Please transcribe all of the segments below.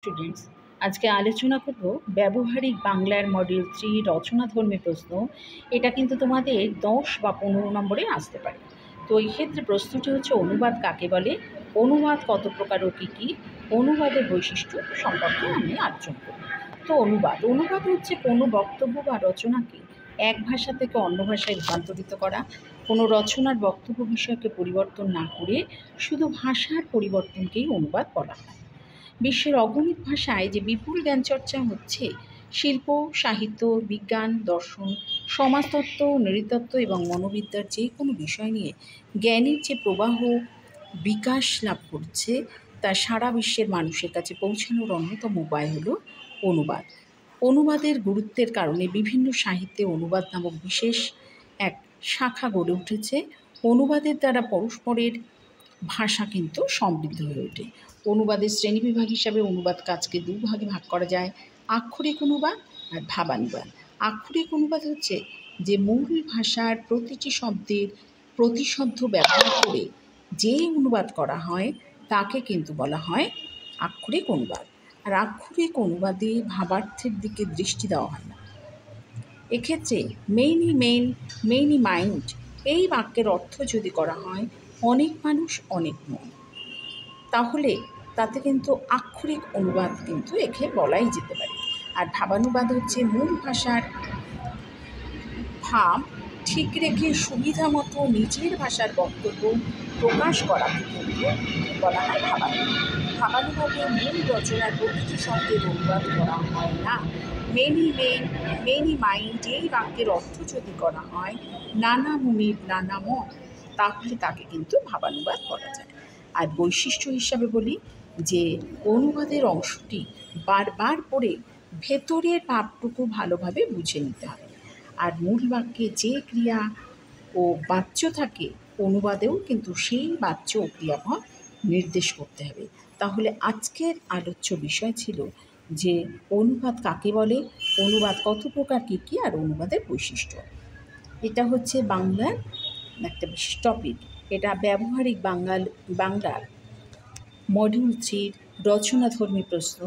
Students, আজকে আলোচনা করব ব্যবহারিক বাংলার মডিউল 3 রচনাধর্মী প্রশ্ন। এটা কিন্তু তোমাদের 10 বা 15 নম্বরে আসতে পারে। তো এই ক্ষেত্রে প্রশ্নটি হচ্ছে, অনুবাদ কাকে বলে, অনুবাদ কত প্রকার ও কী কী, অনুবাদের বৈশিষ্ট্য সম্পর্কে আমি আলোচনা করব। তো অনুবাদ হচ্ছে কোনো বক্তব্য বা রচনাকে এক ভাষা থেকে অন্য ভাষায় রূপান্তরিত করা। কোনো রচনার বক্তব্য বিষয়কে পরিবর্তন না করে শুধু ভাষার পরিবর্তনকেই অনুবাদ বলা হয়। বিশ্বের অগণিত ভাষায় যে বিপুল জ্ঞানচর্চা হচ্ছে, শিল্প, সাহিত্য, বিজ্ঞান, দর্শন, সমাজতত্ত্ব, নৃতত্ত্ব এবং মনোবিদ্যার যে কোনো বিষয় নিয়ে জ্ঞানের যে প্রবাহ বিকাশ লাভ করছে, তা সারা বিশ্বের মানুষের কাছে পৌঁছানোর অন্যতম উপায় হলো অনুবাদ। অনুবাদের গুরুত্বের কারণে বিভিন্ন সাহিত্যে অনুবাদ নামক বিশেষ এক শাখা গড়ে উঠেছে। অনুবাদের দ্বারা পরস্পরের ভাষা কিন্তু সমৃদ্ধ হয়ে ওঠে। অনুবাদের শ্রেণীবিভাগ হিসাবে অনুবাদ কাজকে দুভাগে ভাগ করা যায়: আক্ষরিক অনুবাদ আর ভাবানুবাদ। আক্ষরিক অনুবাদ হচ্ছে যে মূল ভাষার প্রতিটি শব্দের প্রতিশব্দ ব্যবহার করে যে অনুবাদ করা হয় তাকে কিন্তু বলা হয় আক্ষরিক অনুবাদ। আর আক্ষরিক অনুবাদে ভাবার্থের দিকে দৃষ্টি দেওয়া হয় না। এক্ষেত্রে মেনি মাইন্ড এই বাক্যের অর্থ যদি করা হয় অনেক মানুষ অনেক মন, তাহলে তাতে কিন্তু আক্ষরিক অনুবাদ কিন্তু একে বলাই যেতে পারে। আর ভাবানুবাদ হচ্ছে মূল ভাষার ভাব ঠিক রেখে সুবিধা মতো নিজের ভাষার বক্তব্য প্রকাশ করাকে কিন্তু বলা হয় ভাবানুবাদ। ভাবানুবাদে মূল রচনার প্রতিটি শব্দের অনুবাদ করা হয় না। মেনি মাইন্ড এই বাক্যের অর্থ যদি করা হয় নানা মুনির নানা মত, তাহলে তাকে কিন্তু ভাবানুবাদ বলা যায়। আর বৈশিষ্ট্য হিসাবে বলি যে অনুবাদের অংশটি বারবার পড়ে ভেতরের ভাবটুকু ভালোভাবে বুঝে নিতে হবে। আর মূল বাক্যে যে ক্রিয়া ও বাচ্য থাকে, অনুবাদেও কিন্তু সেই বাচ্য ও ক্রিয়াভাব নির্দেশ করতে হবে। তাহলে আজকের আলোচ্য বিষয় ছিল যে অনুবাদ কাকে বলে, অনুবাদ কত প্রকার কী কী, আর অনুবাদের বৈশিষ্ট্য। এটা হচ্ছে বাংলার একটা বিশেষ টপিক। এটা ব্যবহারিক বাংলার মডিউল 3 রচনাধর্মী প্রশ্ন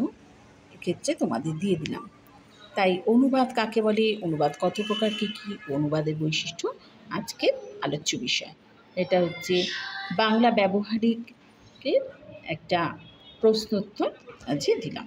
ক্ষেত্রে তোমাদের দিয়ে দিলাম। তাই অনুবাদ কাকে বলে, অনুবাদ কত প্রকার কী কী, অনুবাদের বৈশিষ্ট্য আজকের আলোচ্য বিষয়। এটা হচ্ছে বাংলা ব্যবহারিকের একটা প্রশ্নোত্তর আজকে দিলাম।